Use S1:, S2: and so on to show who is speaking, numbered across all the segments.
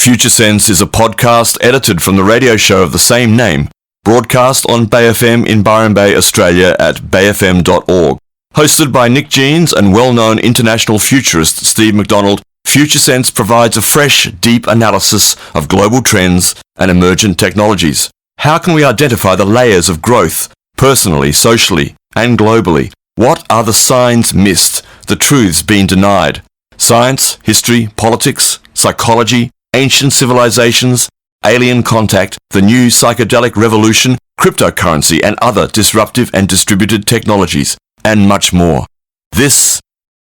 S1: Future Sense is a podcast edited from the radio show of the same name, broadcast on Bay FM in Byron Bay, Australia at bayfm.org. Hosted by Nick Jeans and well-known international futurist Steve McDonald, Future Sense provides a fresh, deep analysis of global trends and emergent technologies. How can we identify the layers of growth, personally, socially, and globally? What are the signs missed, the truths being denied? Science, history, politics, psychology, ancient civilizations, alien contact, the new psychedelic revolution, cryptocurrency and other disruptive and distributed technologies, and much more. This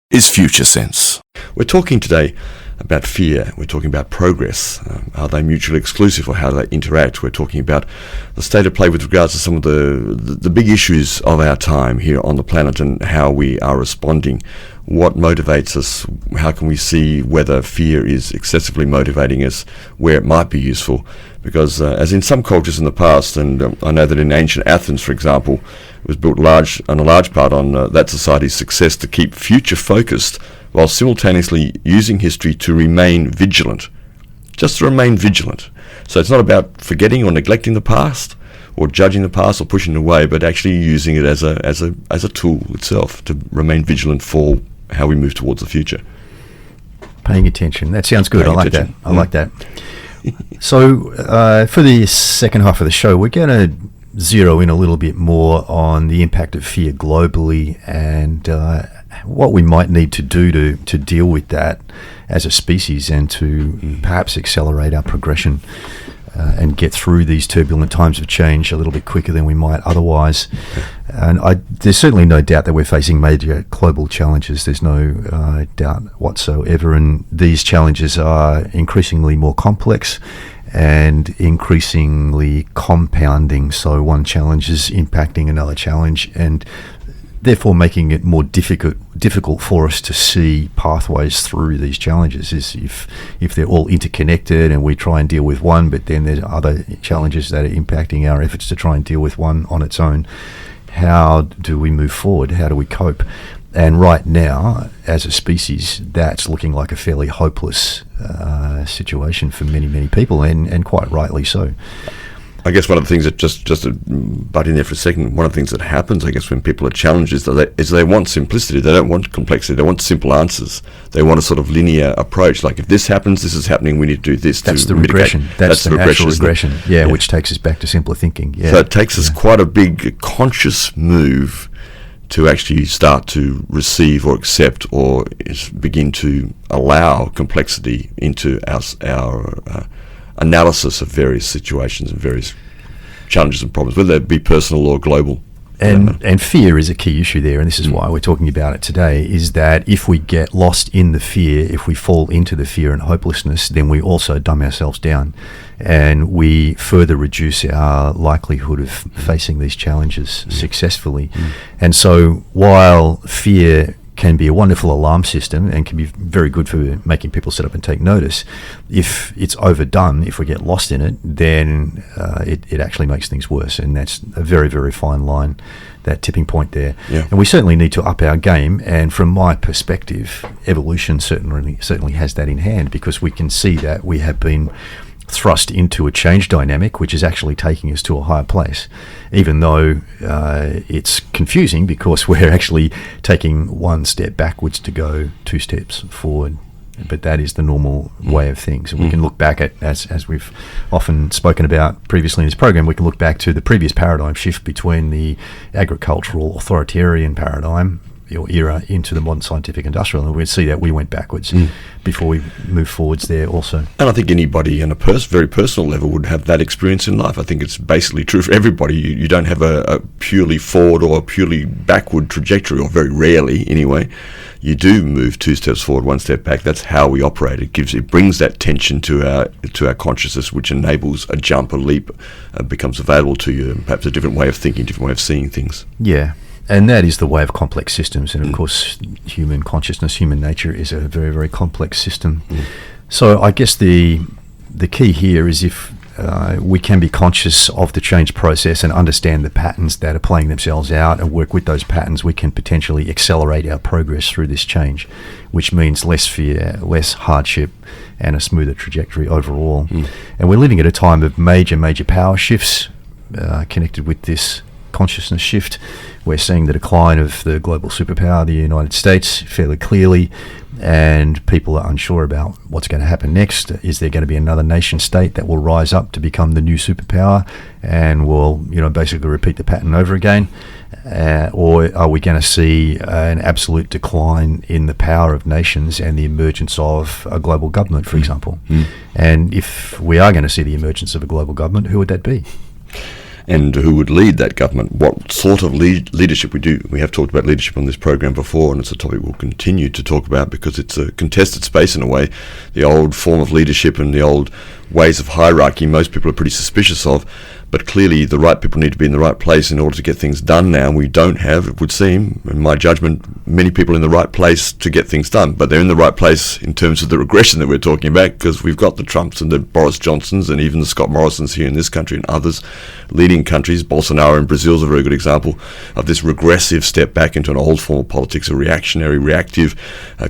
S1: is Future Sense.
S2: We're talking today about fear. We're talking about progress. Are they mutually exclusive or how do they interact? We're talking about the state of play with regards to some of the big issues of our time here on the planet and how we are responding. What motivates us? How can we see whether fear is excessively motivating us, where it might be useful? Because as in some cultures in the past, and I know that in ancient Athens, for example, it was built on a large part on that society's success to keep future focused while simultaneously using history to remain vigilant. Just to remain vigilant. So it's not about forgetting or neglecting the past or judging the past or pushing it away, but actually using it as a tool itself to remain vigilant for how we move towards the future.
S3: Paying attention. That sounds good. I like that. So for the second half of the show, we're going to zero in a little bit more on the impact of fear globally and what we might need to do to deal with that as a species and to perhaps accelerate our progression and get through these turbulent times of change a little bit quicker than we might otherwise. And there's certainly no doubt that we're facing major global challenges. There's no doubt whatsoever. And these challenges are increasingly more complex and increasingly compounding. So one challenge is impacting another challenge and therefore making it more difficult for us to see pathways through these challenges. Is if they're all interconnected and we try and deal with one, but then there's other challenges that are impacting our efforts to try and deal with one on its own. How do we move forward? How do we cope? And right now, as a species, that's looking like a fairly hopeless situation for many, many people, and quite rightly so.
S2: I guess one of the things that just to butt in there for a second, one of the things that happens, I guess, when people are challenged is they want simplicity. They don't want complexity. They want simple answers. They want a sort of linear approach. Like, if this happens, this is happening. We need to do this.
S3: That's
S2: to
S3: the
S2: mitigate.
S3: regression. That's the natural regression. Yeah, which takes us back to simpler thinking. Yeah.
S2: So it takes us quite a big conscious move to actually start to receive or accept or begin to allow complexity into our analysis of various situations and various challenges and problems, whether it be personal or global.
S3: And fear is a key issue there, and this is why we're talking about it today, is that if we get lost in the fear, if we fall into the fear and hopelessness, then we also dumb ourselves down and we further reduce our likelihood of facing these challenges successfully. And so while fear can be a wonderful alarm system and can be very good for making people sit up and take notice, if it's overdone, if we get lost in it, then it actually makes things worse. And that's a very, very fine line, that tipping point there. Yeah. And we certainly need to up our game. And from my perspective, evolution certainly has that in hand, because we can see that we have been thrust into a change dynamic which is actually taking us to a higher place, even though it's confusing because we're actually taking one step backwards to go two steps forward. But that is the normal way of things. And we can look back at, as we've often spoken about previously in this program, we can look back to the previous paradigm shift between the agricultural authoritarian paradigm or era into the modern scientific industrial, and we'd see that we went backwards before we move forwards there also.
S2: And I think anybody on a very personal level would have that experience in life. I think it's basically true for everybody. You don't have a purely forward or a purely backward trajectory, or very rarely anyway. You do move two steps forward, one step back. That's how we operate. It brings that tension to our consciousness, which enables a jump, a leap, becomes available to you, and perhaps a different way of thinking, different way of seeing things.
S3: Yeah. And that is the way of complex systems. And of course, human consciousness, human nature is a very, very complex system. So I guess the key here is if we can be conscious of the change process and understand the patterns that are playing themselves out and work with those patterns, we can potentially accelerate our progress through this change, which means less fear, less hardship, and a smoother trajectory overall. And we're living at a time of major power shifts connected with this consciousness shift. We're seeing the decline of the global superpower, the United States, fairly clearly, and people are unsure about what's going to happen next. Is there going to be another nation state that will rise up to become the new superpower and will, basically repeat the pattern over again? Or are we going to see an absolute decline in the power of nations and the emergence of a global government, for example? And if we are going to see the emergence of a global government, who would that be?
S2: And who would lead that government? What sort of leadership we do? We have talked about leadership on this program before, and it's a topic we'll continue to talk about because it's a contested space in a way. The old form of leadership and the old ways of hierarchy, most people are pretty suspicious of, but clearly the right people need to be in the right place in order to get things done now. We don't have, it would seem, in my judgment, many people in the right place to get things done, but they're in the right place in terms of the regression that we're talking about, because we've got the Trumps and the Boris Johnsons and even the Scott Morrisons here in this country and others leading countries. Bolsonaro in Brazil is a very good example of this regressive step back into an old form of politics, a reactionary, reactive,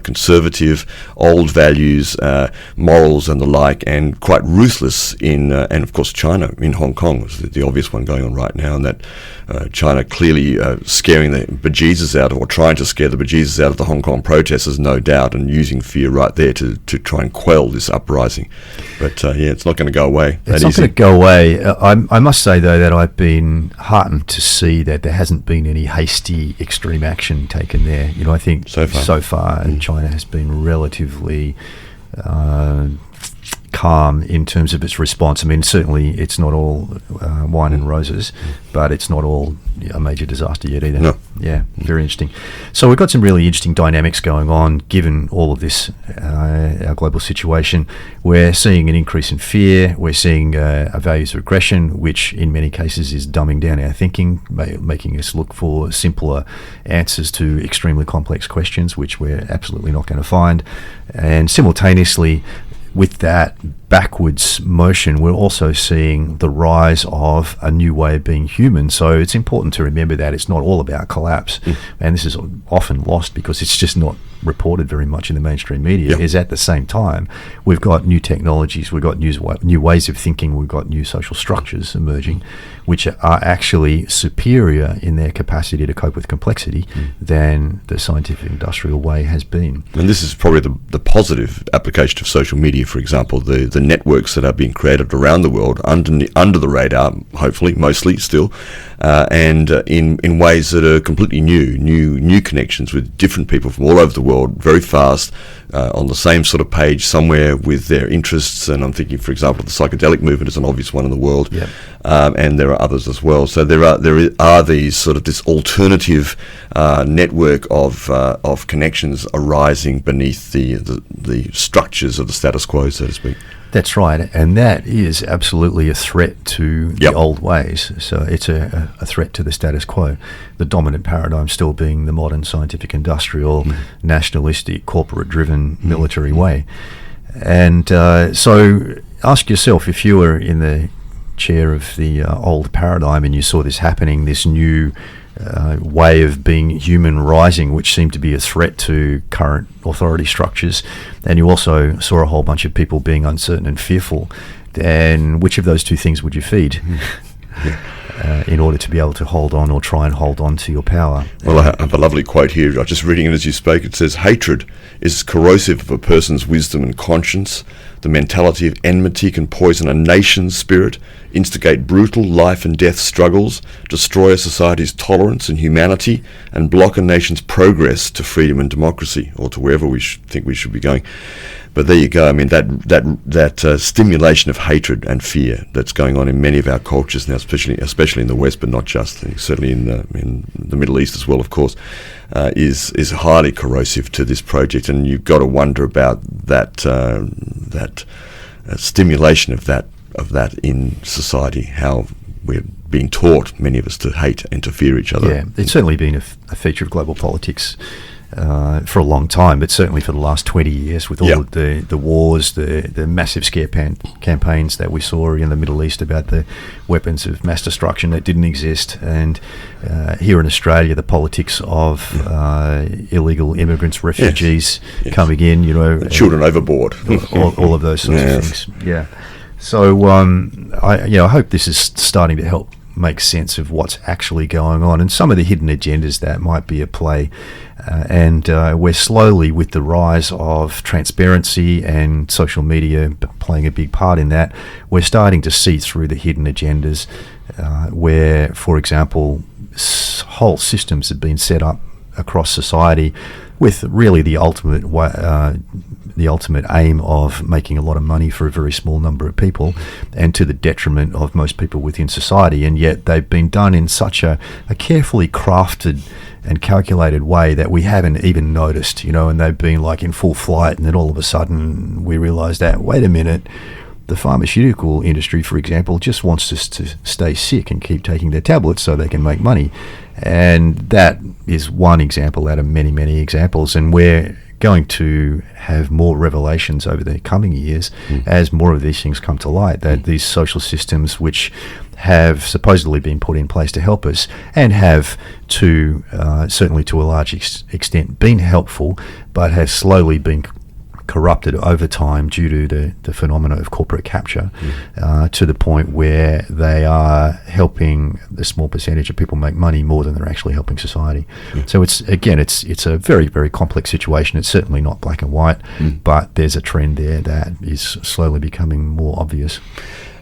S2: conservative, old values, morals and the like, and quite ruthless in, and of course China in Hong Kong was the obvious one going on right now, and that China clearly scaring the bejesus out of, or trying to scare the bejesus out of the Hong Kong protesters, no doubt, and using fear right there to try and quell this uprising. But it's not going to go away.
S3: It's not going to go away. I must say, though, that I've been heartened to see that there hasn't been any hasty extreme action taken there. I think so far China has been relatively calm in terms of its response. I mean, certainly it's not all wine and roses, but it's not all a major disaster yet either.
S2: No.
S3: Yeah, very interesting. So we've got some really interesting dynamics going on given all of this, our global situation. We're seeing an increase in fear. We're seeing a values regression, which in many cases is dumbing down our thinking, making us look for simpler answers to extremely complex questions, which we're absolutely not going to find. And simultaneously, with that backwards motion, we're also seeing the rise of a new way of being human. So it's important to remember that it's not all about collapse. And this is often lost because it's just not reported very much in the mainstream media. Is at the same time, we've got new technologies, we've got new ways of thinking, we've got new social structures emerging, which are actually superior in their capacity to cope with complexity than the scientific industrial way has been.
S2: And this is probably the positive application of social media, for example, the networks that are being created around the world under the radar, hopefully, mostly still, and in ways that are completely new connections with different people from all over the world, very fast, on the same sort of page somewhere with their interests. And I'm thinking, for example, the psychedelic movement is an obvious one in the world, and there are others as well. So there are these sort of this alternative network of connections arising beneath the structures of the status quo, so to speak.
S3: That's right, and that is absolutely a threat to the old ways. So it's a threat to the status quo, the dominant paradigm still being the modern scientific industrial, nationalistic, corporate-driven military way. And so ask yourself, if you were in the chair of the old paradigm and you saw this happening, this new way of being human rising, which seemed to be a threat to current authority structures, and you also saw a whole bunch of people being uncertain and fearful, then which of those two things would you feed in order to be able to hold on or try and hold on to your power?
S2: Well, I have a lovely quote here. I'm just reading it as you spoke. It says, "Hatred is corrosive of a person's wisdom and conscience. The mentality of enmity can poison a nation's spirit, instigate brutal life and death struggles, destroy a society's tolerance and humanity, and block a nation's progress to freedom and democracy," or to wherever we think we should be going. But there you go. I mean, that stimulation of hatred and fear that's going on in many of our cultures now, especially in the West, but not just, certainly in the Middle East as well, of course, is highly corrosive to this project. And you've got to wonder about that stimulation of that in society, how we're being taught, many of us, to hate and to fear each other.
S3: Yeah, it's certainly been a feature of global politics for a long time, but certainly for the last 20 years with all of the wars, the massive scare campaigns that we saw in the Middle East about the weapons of mass destruction that didn't exist, and here in Australia, the politics of illegal immigrants, refugees coming in,
S2: the children overboard,
S3: all of those sorts of things. Yeah. So I hope this is starting to help make sense of what's actually going on and some of the hidden agendas that might be at play. And we're slowly, with the rise of transparency and social media playing a big part in that, we're starting to see through the hidden agendas where, for example, whole systems have been set up across society with really the ultimate aim of making a lot of money for a very small number of people, and to the detriment of most people within society. And yet they've been done in such a carefully crafted and calculated way that we haven't even noticed, and they've been like in full flight, and then all of a sudden we realise that, wait a minute, the pharmaceutical industry, for example, just wants us to stay sick and keep taking their tablets so they can make money. And that is one example out of many, many examples. And we're going to have more revelations over the coming years as more of these things come to light, that these social systems which have supposedly been put in place to help us and have certainly to a large extent been helpful, but have slowly been corrupted over time due to the phenomena of corporate capture, to the point where they are helping the small percentage of people make money more than they're actually helping society. So it's a very, very complex situation. It's certainly not black and white, but there's a trend there that is slowly becoming more obvious.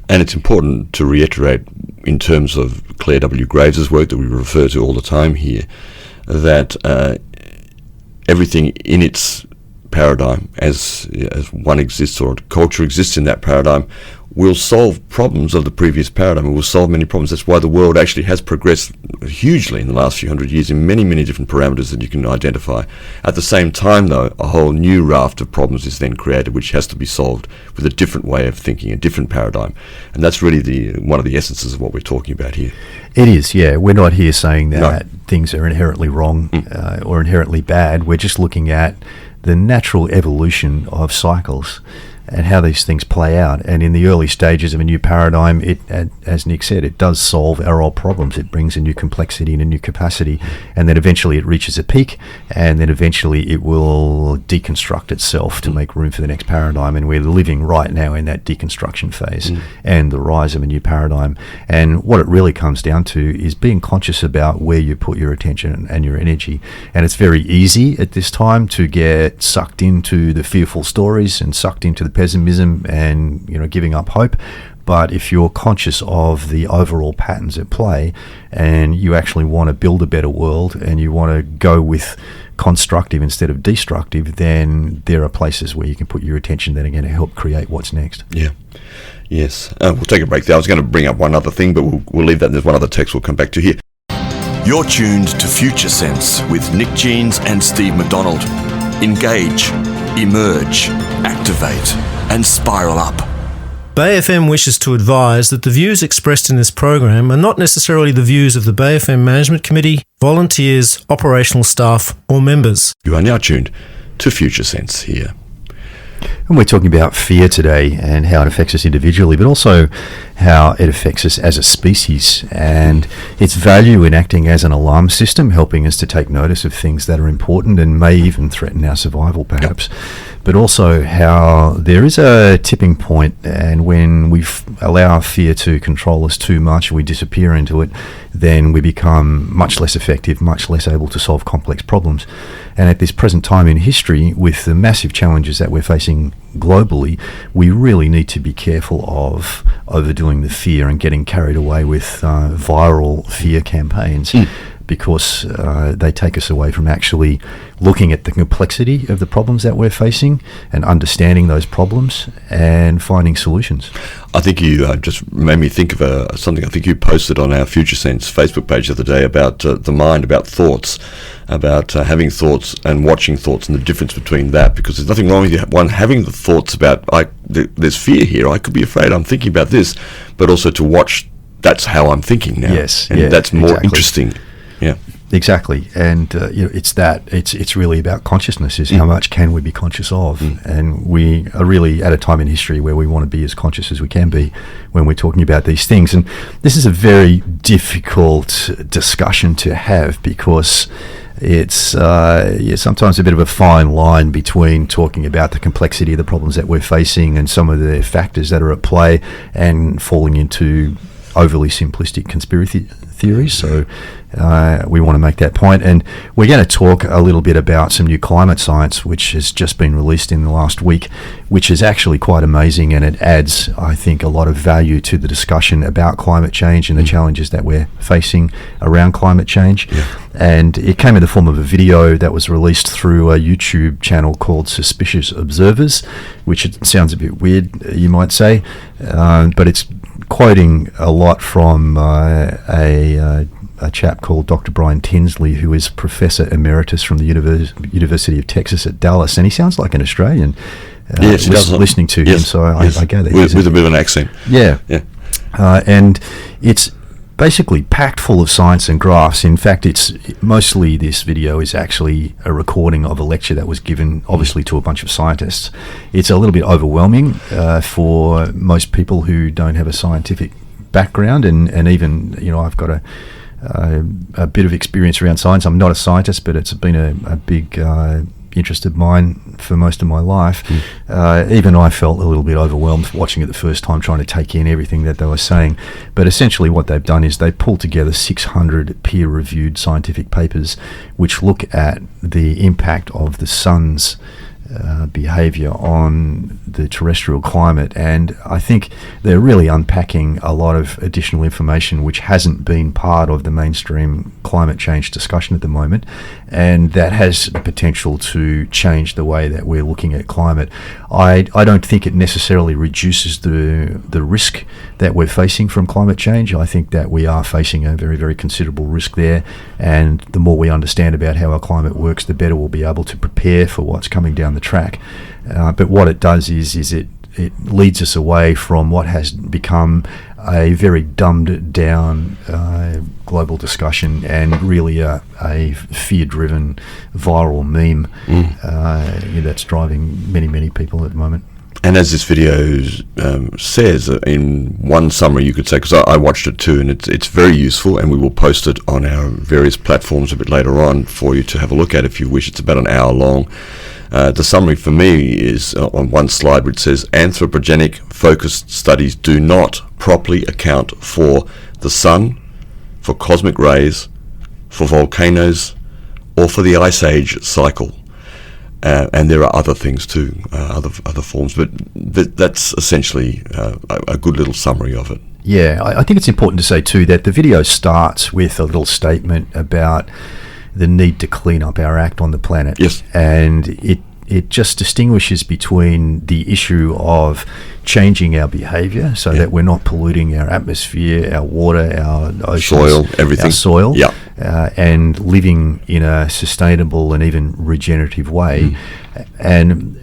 S2: And it's important to reiterate, in terms of Claire W. Graves' work that we refer to all the time here, that everything in its paradigm, as one exists or culture exists in that paradigm, will solve problems of the previous paradigm. It will solve many problems. That's why the world actually has progressed hugely in the last few hundred years in many, many different parameters that you can identify. At the same time, though, a whole new raft of problems is then created, which has to be solved with a different way of thinking, a different paradigm. And that's really one of the essences of what we're talking about here.
S3: It is, yeah. We're not here saying that things are inherently wrong or inherently bad. We're just looking at the natural evolution of cycles and how these things play out. And in the early stages of a new paradigm, it, as Nick said, it does solve our old problems. It brings a new complexity and a new capacity, and then eventually it reaches a peak, and then eventually it will deconstruct itself to make room for the next paradigm. And we're living right now in that deconstruction phase and the rise of a new paradigm. And what it really comes down to is being conscious about where you put your attention and your energy. And it's very easy at this time to get sucked into the fearful stories and sucked into the pessimism and giving up hope. But if you're conscious of the overall patterns at play and you actually want to build a better world and you want to go with constructive instead of destructive, then there are places where you can put your attention that are going to help create what's next.
S2: Yeah. Yes. We'll take a break there. I was going to bring up one other thing, but we'll leave that. There's one other text we'll come back to here.
S1: You're tuned to Future Sense with Nick Jeans and Steve McDonald. Engage, emerge, activate, and spiral up.
S4: Bay FM wishes to advise that the views expressed in this program are not necessarily the views of the Bay FM Management Committee, volunteers, operational staff, or members.
S2: You are now tuned to Future Sense here.
S3: And we're talking about fear today and how it affects us individually, but also how it affects us as a species and its value in acting as an alarm system, helping us to take notice of things that are important and may even threaten our survival, perhaps. But also how there is a tipping point, and when we allow fear to control us too much, we disappear into it, then we become much less effective, much less able to solve complex problems. And at this present time in history, with the massive challenges that we're facing globally, we really need to be careful of overdoing the fear and getting carried away with viral fear campaigns. Because they take us away from actually looking at the complexity of the problems that we're facing and understanding those problems and finding solutions.
S2: I think you just made me think of something I think you posted on our Future Sense Facebook page the other day about the mind, about thoughts, about having thoughts and watching thoughts and the difference between that, because there's nothing wrong with one having the thoughts about there's fear here, I could be afraid, I'm thinking about this, but also to watch, that's how I'm thinking now.
S3: Yes,
S2: and that's more interesting. Yeah.
S3: Exactly, and it's really about consciousness. Is how much can we be conscious of, and we are really at a time in history where we want to be as conscious as we can be when we're talking about these things. And this is a very difficult discussion to have because it's sometimes a bit of a fine line between talking about the complexity of the problems that we're facing and some of the factors that are at play and falling into overly simplistic conspiracy theories. So we want to make that point, and we're going to talk a little bit about some new climate science which has just been released in the last week, which is actually quite amazing, and it adds, I think, a lot of value to the discussion about climate change and the challenges that we're facing around climate change. And it came in the form of a video that was released through a YouTube channel called Suspicious Observers, which it sounds a bit weird, you might say, but it's quoting a lot from a chap called Dr. Brian Tinsley, who is Professor Emeritus from the University of Texas at Dallas, and he sounds like an Australian.
S2: Yes, he does.
S3: Listening to him, so I gather
S2: with a bit of an accent.
S3: Yeah. And it's basically packed full of science and graphs. In fact, it's mostly, this video is actually a recording of a lecture that was given, obviously, to a bunch of scientists. It's a little bit overwhelming for most people who don't have a scientific background, and even, I've got a bit of experience around science. I'm not a scientist, but it's been a big interest of mine for most of my life. Even I felt a little bit overwhelmed watching it the first time, trying to take in everything that they were saying. But essentially what they've done is they pulled together 600 peer-reviewed scientific papers which look at the impact of the sun's behaviour on the terrestrial climate, and I think they're really unpacking a lot of additional information which hasn't been part of the mainstream climate change discussion at the moment, and that has the potential to change the way that we're looking at climate. I don't think it necessarily reduces the risk that we're facing from climate change. I think that we are facing a very, very considerable risk there, and the more we understand about how our climate works, the better we'll be able to prepare for what's coming down the track. But what it does is it leads us away from what has become a very dumbed down global discussion, and really a fear-driven viral meme that's driving many people at the moment.
S2: And as this video says, in one summary, you could say, because I watched it too, and it's very useful, and we will post it on our various platforms a bit later on for you to have a look at if you wish. It's about an hour long. The summary for me is on one slide, which says anthropogenic focused studies do not properly account for the sun, for cosmic rays, for volcanoes, or for the ice age cycle. And there are other things too, other forms, but that's essentially a good little summary of it.
S3: Yeah, I think it's important to say too that the video starts with a little statement about the need to clean up our act on the planet.
S2: Yes.
S3: And it just distinguishes between the issue of changing our behaviour so that we're not polluting our atmosphere, our water, our oceans,
S2: soil, everything.
S3: Our soil,
S2: yeah.
S3: And living in a sustainable and even regenerative way, and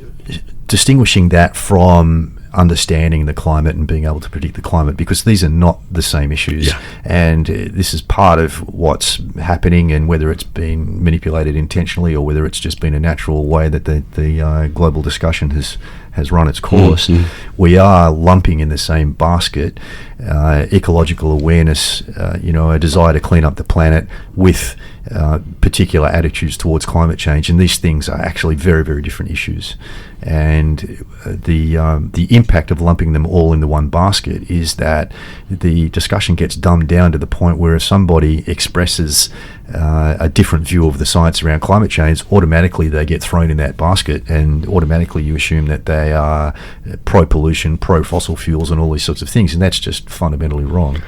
S3: distinguishing that from understanding the climate and being able to predict the climate, because these are not the same issues. And this is part of what's happening, and whether it's been manipulated intentionally or whether it's just been a natural way that the global discussion has run its course, we are lumping in the same basket ecological awareness, a desire to clean up the planet with particular attitudes towards climate change, and these things are actually very, very different issues. And the impact of lumping them all into one basket is that the discussion gets dumbed down to the point where if somebody expresses a different view of the science around climate change, automatically they get thrown in that basket, and automatically you assume that they are pro-pollution, pro-fossil fuels and all these sorts of things, and that's just fundamentally wrong.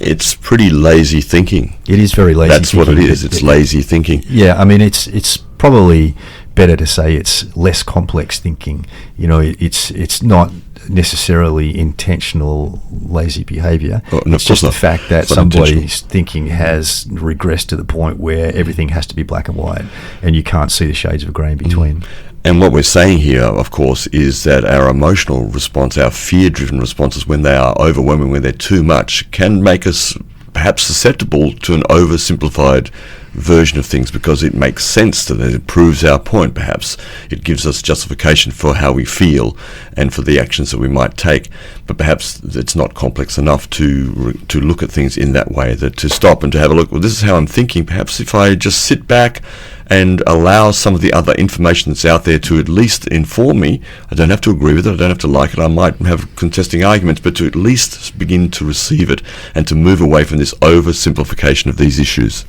S2: It's pretty lazy thinking.
S3: It is very lazy
S2: thinking. That's what it is. It's lazy thinking.
S3: Yeah, I mean, it's probably better to say it's less complex thinking. It's not necessarily intentional lazy behavior. It's just the fact that somebody's thinking has regressed to the point where everything has to be black and white, and you can't see the shades of grey in between.
S2: And what we're saying here, of course, is that our emotional response, our fear-driven responses, when they are overwhelming, when they're too much, can make us perhaps susceptible to an oversimplified version of things because it makes sense to them. It proves our point, perhaps. It gives us justification for how we feel and for the actions that we might take. But perhaps it's not complex enough to look at things in that way, that to stop and to have a look, well, this is how I'm thinking. Perhaps if I just sit back and allow some of the other information that's out there to at least inform me. I don't have to agree with it, I don't have to like it, I might have contesting arguments, but to at least begin to receive it and to move away from this oversimplification of these issues.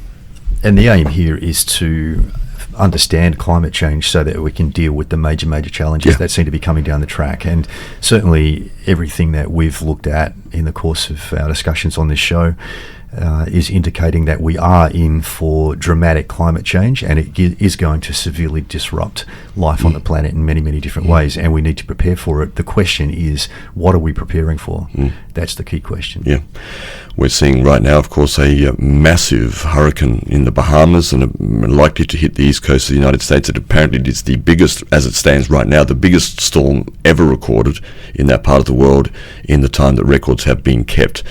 S3: And the aim here is to understand climate change so that we can deal with the major challenges that seem to be coming down the track. And certainly everything that we've looked at in the course of our discussions on this show is indicating that we are in for dramatic climate change, and it is going to severely disrupt life on the planet in many different ways, and we need to prepare for it. The question is, what are we preparing for? That's the key question.
S2: Yeah. We're seeing right now, of course, a massive hurricane in the Bahamas and likely to hit the east coast of the United States. It apparently is the biggest, as it stands right now, the biggest storm ever recorded in that part of the world in the time that records have been kept.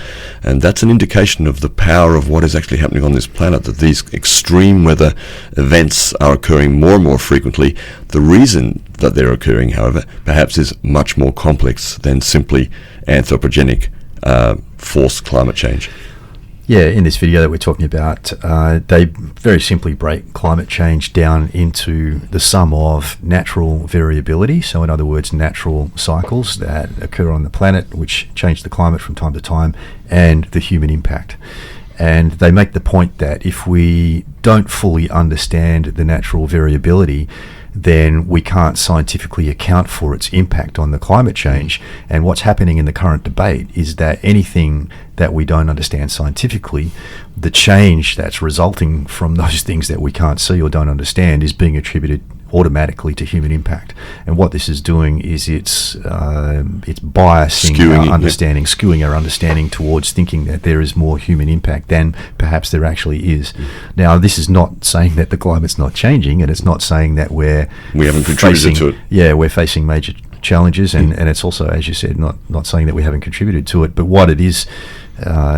S2: And that's an indication of the power of what is actually happening on this planet, that these extreme weather events are occurring more and more frequently. The reason that they're occurring, however, perhaps is much more complex than simply anthropogenic forced climate change.
S3: Yeah, in this video that we're talking about, they very simply break climate change down into the sum of natural variability, so in other words, natural cycles that occur on the planet which change the climate from time to time, and the human impact. And they make the point that if we don't fully understand the natural variability, then we can't scientifically account for its impact on the climate change. And what's happening in the current debate is that anything that we don't understand scientifically, the change that's resulting from those things that we can't see or don't understand is being attributed automatically to human impact. And what this is doing is it's biasing our understanding, skewing our understanding towards thinking that there is more human impact than perhaps there actually is. Now, this is not saying that the climate's not changing, and it's not saying that we haven't contributed to it. Yeah, we're facing major challenges, and it's also, as you said, not saying that we haven't contributed to it, but what it is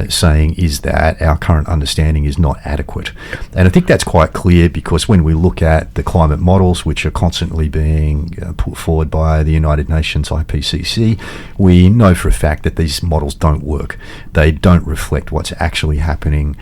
S3: saying is that our current understanding is not adequate. And I think that's quite clear because when we look at the climate models which are constantly being put forward by the United Nations IPCC, we know for a fact that these models don't work. They don't reflect what's actually happening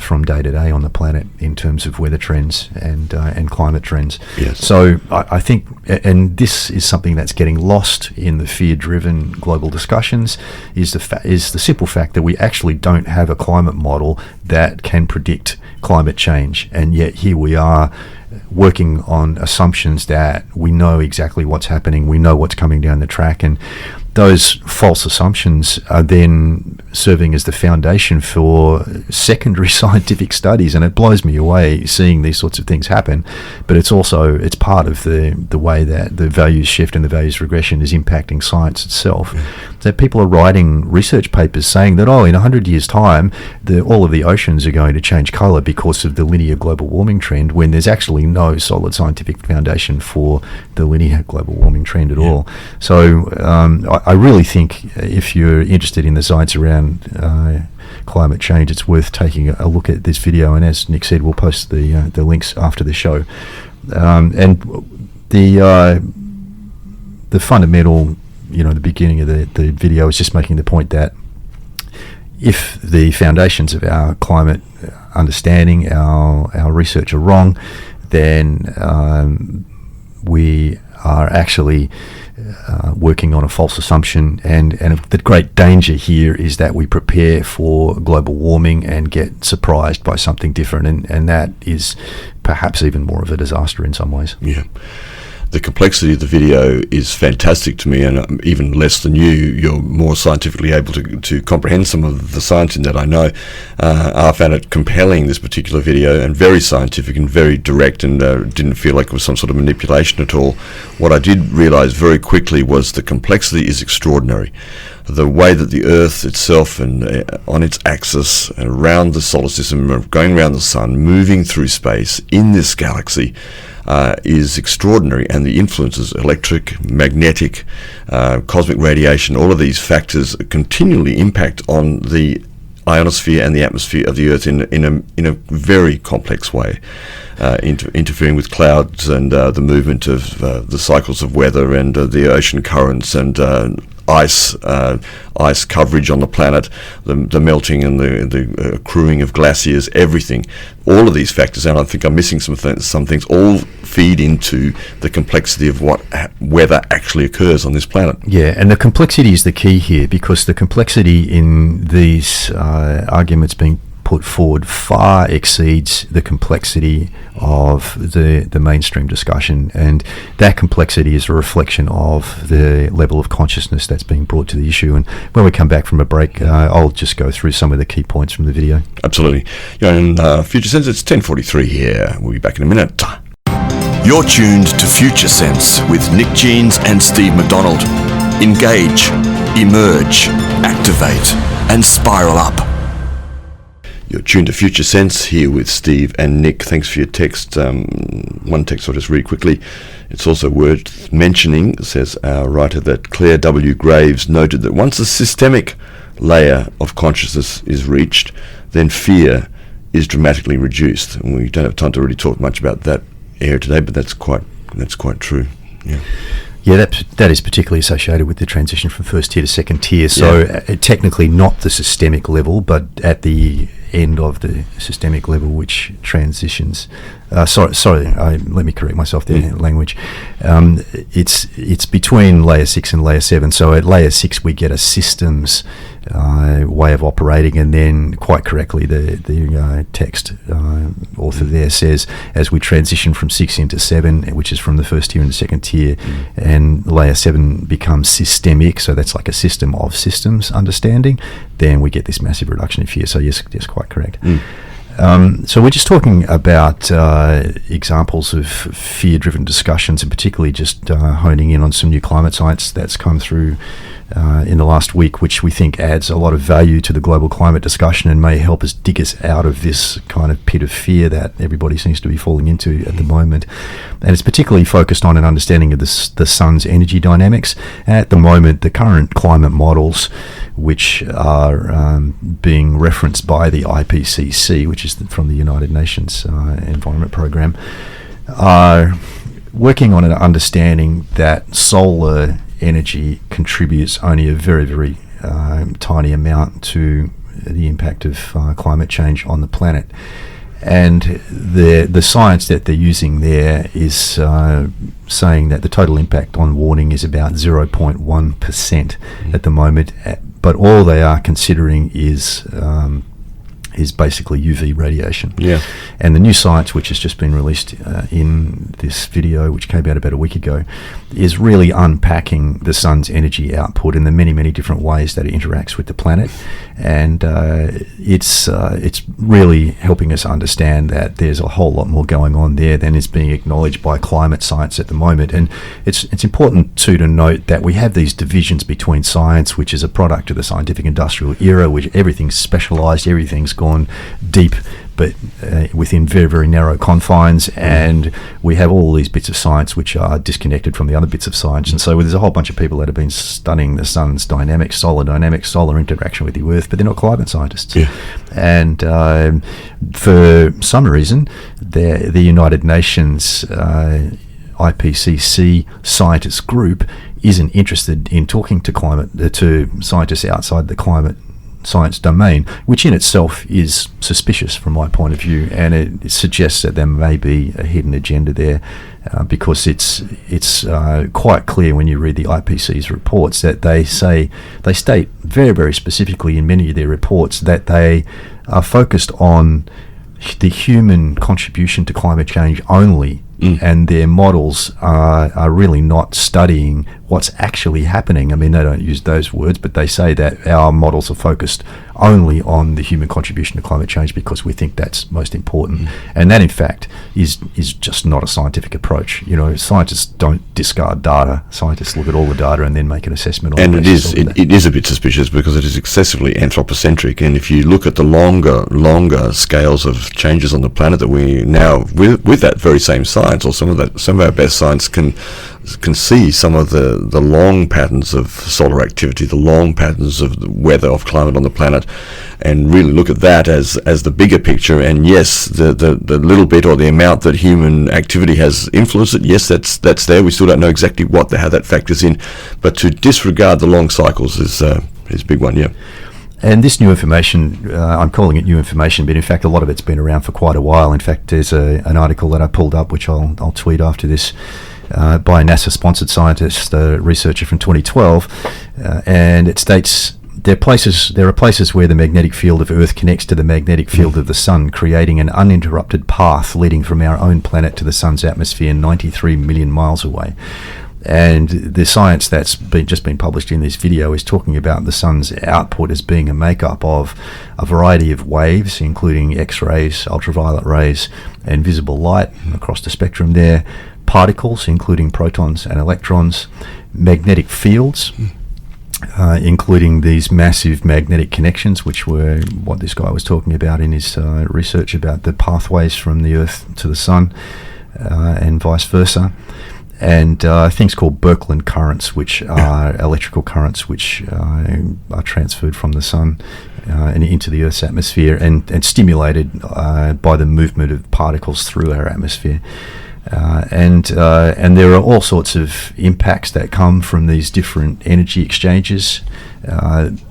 S3: from day to day on the planet in terms of weather trends and climate trends.
S2: Yes.
S3: So I think, and this is something that's getting lost in the fear-driven global discussions, is the simple fact that we actually don't have a climate model that can predict climate change, and yet here we are working on assumptions that we know exactly what's happening, we know what's coming down the track, and those false assumptions are then serving as the foundation for secondary scientific studies, and it blows me away seeing these sorts of things happen. But it's part of the way that the values shift and the values regression is impacting science itself. That people are writing research papers saying that, in 100 years' time, all of the oceans are going to change colour because of the linear global warming trend, when there's actually no solid scientific foundation for the linear global warming trend at all. So I really think if you're interested in the science around climate change, it's worth taking a look at this video. And as Nick said, we'll post the links after the show. And the fundamental, the beginning of the video is just making the point that if the foundations of our climate understanding, our research are wrong, then we are actually working on a false assumption, and the great danger here is that we prepare for global warming and get surprised by something different, and that is perhaps even more of a disaster in some ways.
S2: Yeah. The complexity of the video is fantastic to me, and even less than you're more scientifically able to comprehend some of the science in that, I know. I found it compelling, this particular video, and very scientific and very direct, and didn't feel like it was some sort of manipulation at all. What I did realize very quickly was the complexity is extraordinary. The way that the Earth itself and on its axis around the solar system, going around the sun, moving through space in this galaxy, is extraordinary, and the influences, electric, magnetic, cosmic radiation, all of these factors continually impact on the ionosphere and the atmosphere of the Earth in a very complex way, interfering with clouds and the movement of the cycles of weather and the ocean currents and ice coverage on the planet, the melting and the accruing of glaciers, everything. All of these factors, and I think I'm missing some things, all feed into the complexity of what weather actually occurs on this planet.
S3: Yeah, and the complexity is the key here, because the complexity in these arguments being put forward far exceeds the complexity of the mainstream discussion, and that complexity is a reflection of the level of consciousness that's being brought to the issue. And when we come back from a break, I'll just go through some of the key points from the video.
S2: Absolutely. In Future Sense, it's 10:43 here. We'll be back in a minute.
S1: You're tuned to Future Sense with Nick Jeans and Steve McDonald. Engage, emerge, activate, and spiral up.
S2: You're tuned to Future Sense here with Steve and Nick. Thanks for your text. One text I'll just read quickly. It's also worth mentioning, says our writer, that Claire W. Graves noted that once a systemic layer of consciousness is reached, then fear is dramatically reduced. And we don't have time to really talk much about that area today, but that's quite true. Yeah.
S3: Yeah, that is particularly associated with the transition from first tier to second tier. So technically not the systemic level, but at the end of the systemic level, which transitions. Let me correct myself there. Language. It's between layer 6 and layer 7. So at layer 6 we get a systems way of operating, and then quite correctly the text author there says, as we transition from 6 into 7, which is from the first tier and the second tier, and layer 7 becomes systemic, so that's like a system of systems understanding, then we get this massive reduction in fear. So yes, quite correct. So we're just talking about examples of fear-driven discussions, and particularly just honing in on some new climate science that's come through in the last week, which we think adds a lot of value to the global climate discussion and may help us dig us out of this kind of pit of fear that everybody seems to be falling into at the moment. And it's particularly focused on an understanding of the sun's energy dynamics. At the moment, the current climate models, which are being referenced by the IPCC, which is from the United Nations Environment Programme, are working on an understanding that solar energy contributes only a very, very tiny amount to the impact of climate change on the planet. And the science that they're using there is saying that the total impact on warming is about 0.1% at the moment, but all they are considering is basically UV radiation. Yeah. And the new science, which has just been released in this video, which came out about a week ago, is really unpacking the sun's energy output in the many, many different ways that it interacts with the planet. And it's really helping us understand that there's a whole lot more going on there than is being acknowledged by climate science at the moment. And it's important too to note that we have these divisions between science, which is a product of the scientific industrial era, which everything's specialized, everything's gone deep, but within very, very narrow confines, and we have all these bits of science which are disconnected from the other bits of science. And so there's a whole bunch of people that have been studying the sun's dynamics, solar interaction with the earth, but they're not climate scientists. Yeah. And for some reason, the United Nations IPCC scientist group isn't interested in talking to scientists outside the climate science domain, which in itself is suspicious from my point of view, and it suggests that there may be a hidden agenda there, because it's quite clear when you read the IPCC's reports that they state very, very specifically in many of their reports that they are focused on the human contribution to climate change only. And their models are really not studying what's actually happening. I mean, they don't use those words, but they say that our models are focused only on the human contribution to climate change because we think that's most important. And that, in fact, is just not a scientific approach. You know, scientists don't discard data. Scientists look at all the data and then make an assessment on it.
S2: And it is a bit suspicious because it is excessively anthropocentric. And if you look at the longer scales of changes on the planet that we now, with that very same science, or some of our best science can can see some of the long patterns of solar activity, the long patterns of the weather, of climate on the planet, and really look at that as the bigger picture. And yes, the little bit or the amount that human activity has influenced it, yes, that's there. We still don't know exactly how that factors in, but to disregard the long cycles is a big one, yeah.
S3: And this new information, I'm calling it new information, but in fact a lot of it's been around for quite a while. In fact, there's an article that I pulled up, which I'll tweet after this, by a NASA-sponsored scientist, a researcher from 2012, and it states there are places where the magnetic field of Earth connects to the magnetic field of the Sun, creating an uninterrupted path leading from our own planet to the Sun's atmosphere 93 million miles away. And the science that's just been published in this video is talking about the Sun's output as being a makeup of a variety of waves, including X-rays, ultraviolet rays, and visible light across the spectrum there, particles, including protons and electrons, magnetic fields, including these massive magnetic connections, which were what this guy was talking about in his research about the pathways from the Earth to the Sun, and vice versa. And things called Birkeland currents, which are electrical currents which are transferred from the Sun and into the Earth's atmosphere and stimulated by the movement of particles through our atmosphere. And there are all sorts of impacts that come from these different energy exchanges.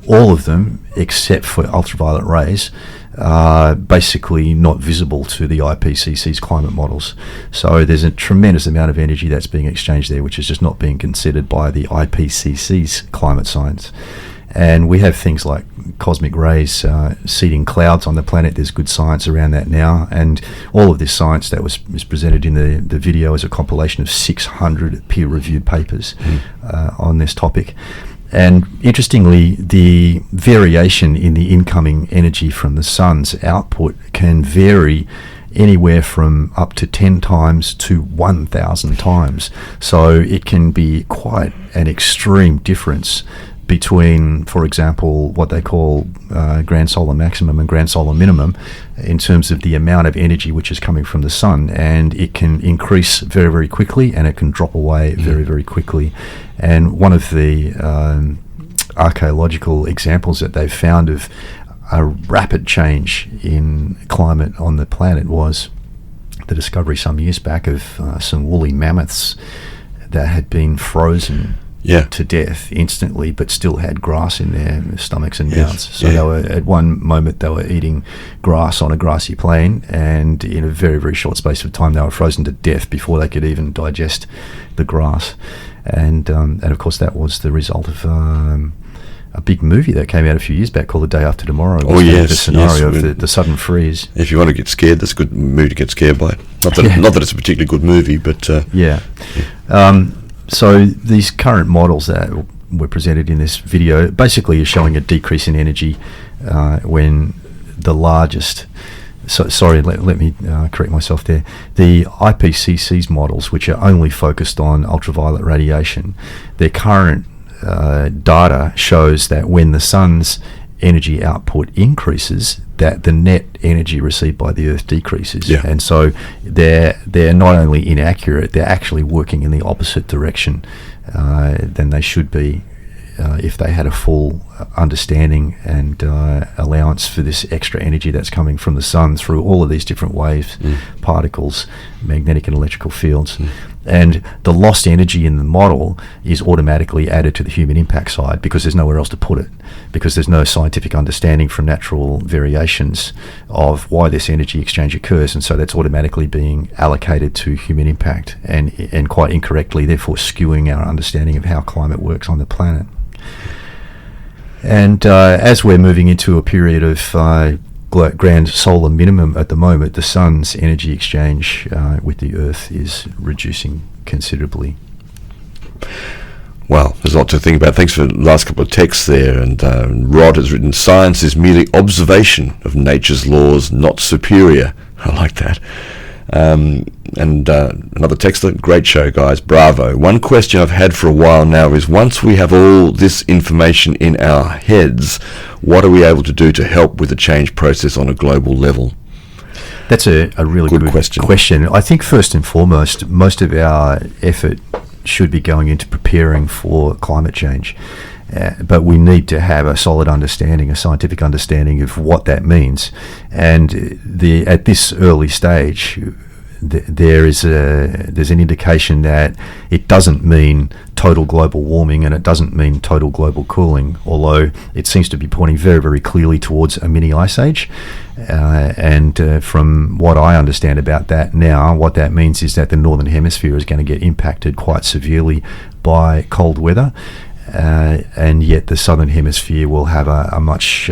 S3: All of them, except for ultraviolet rays, are basically not visible to the IPCC's climate models. So there's a tremendous amount of energy that's being exchanged there, which is just not being considered by the IPCC's climate science. And we have things like cosmic rays seeding clouds on the planet. There's good science around that now. And all of this science that was presented in the video is a compilation of 600 peer-reviewed papers on this topic. And interestingly, the variation in the incoming energy from the Sun's output can vary anywhere from up to 10 times to 1,000 times. So it can be quite an extreme difference between, for example, what they call grand solar maximum and grand solar minimum in terms of the amount of energy which is coming from the Sun. And it can increase very, very quickly, and it can drop away very, very quickly. And one of the archaeological examples that they've found of a rapid change in climate on the planet was the discovery some years back of some woolly mammoths that had been frozen to death instantly, but still had grass in their stomachs and mouths. So they were, at one moment, they were eating grass on a grassy plain, and in a very, very short space of time, they were frozen to death before they could even digest the grass. And of course, that was the result of a big movie that came out a few years back called The Day After Tomorrow. The scenario of the sudden freeze.
S2: If you want to get scared, that's a good movie to get scared by. Not that it's a particularly good movie, but
S3: so these current models that were presented in this video basically are showing a decrease in energy when the largest... let me correct myself there. The IPCC's models, which are only focused on ultraviolet radiation, their current data shows that when the Sun's energy output increases, that the net energy received by the Earth decreases. And so they're not only inaccurate, they're actually working in the opposite direction than they should be if they had a full understanding and allowance for this extra energy that's coming from the Sun through all of these different waves, particles, magnetic and electrical fields. And the lost energy in the model is automatically added to the human impact side because there's nowhere else to put it, because there's no scientific understanding from natural variations of why this energy exchange occurs, and so that's automatically being allocated to human impact, and quite incorrectly, therefore skewing our understanding of how climate works on the planet. And as we're moving into a period of grand solar minimum at the moment, the Sun's energy exchange with the Earth is reducing considerably.
S2: Well, there's a lot to think about. Thanks for the last couple of texts there. And Rod has written, "Science is merely observation of nature's laws, not superior." I like that. Another texter, "Great show, guys. Bravo. One question I've had for a while now is, once we have all this information in our heads, what are we able to do to help with the change process on a global level?"
S3: That's a really good question. I think first and foremost, most of our effort should be going into preparing for climate change. But we need to have a solid understanding, a scientific understanding of what that means. And at this early stage, there's an indication that it doesn't mean total global warming and it doesn't mean total global cooling, although it seems to be pointing very, very clearly towards a mini ice age. And from what I understand about that now, what that means is that the Northern Hemisphere is going to get impacted quite severely by cold weather, and yet the Southern Hemisphere will have a much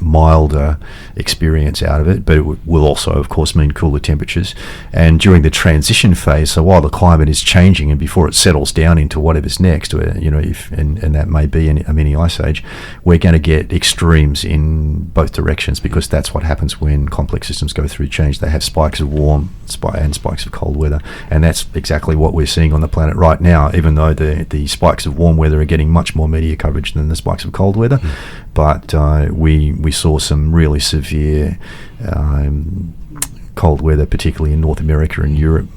S3: milder experience out of it, but it will also, of course, mean cooler temperatures. And during the transition phase, so while the climate is changing and before it settles down into whatever's next, and that may be a mini ice age, we're going to get extremes in both directions, because that's what happens when complex systems go through change. They have spikes of warm and spikes of cold weather, and that's exactly what we're seeing on the planet right now, even though the spikes of warm weather are getting much more media coverage than the spikes of cold weather. But we saw some really severe cold weather, particularly in North America and Europe,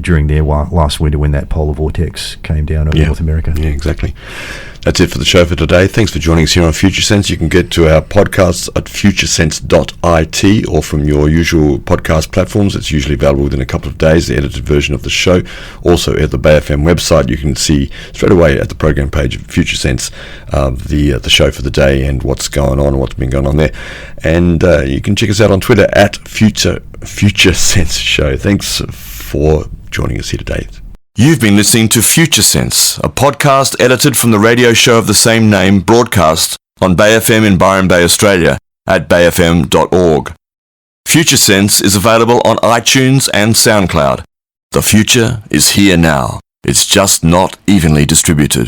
S3: during their last winter when that polar vortex came down over North America.
S2: Yeah, exactly. That's it for the show for today. Thanks for joining us here on Future Sense. You can get to our podcasts at futuresense.it or from your usual podcast platforms. It's usually available within a couple of days, the edited version of the show. Also at the Bay FM website, you can see straight away at the program page of Future Sense the show for the day and what's going on and what's been going on there. And you can check us out on Twitter at Future Sense Show. Thanks for joining us here today.
S1: You've been listening to Future Sense, a podcast edited from the radio show of the same name, broadcast on Bay FM in Byron Bay, Australia, at bayfm.org. Future Sense is available on iTunes and SoundCloud. The future is here now. It's just not evenly distributed.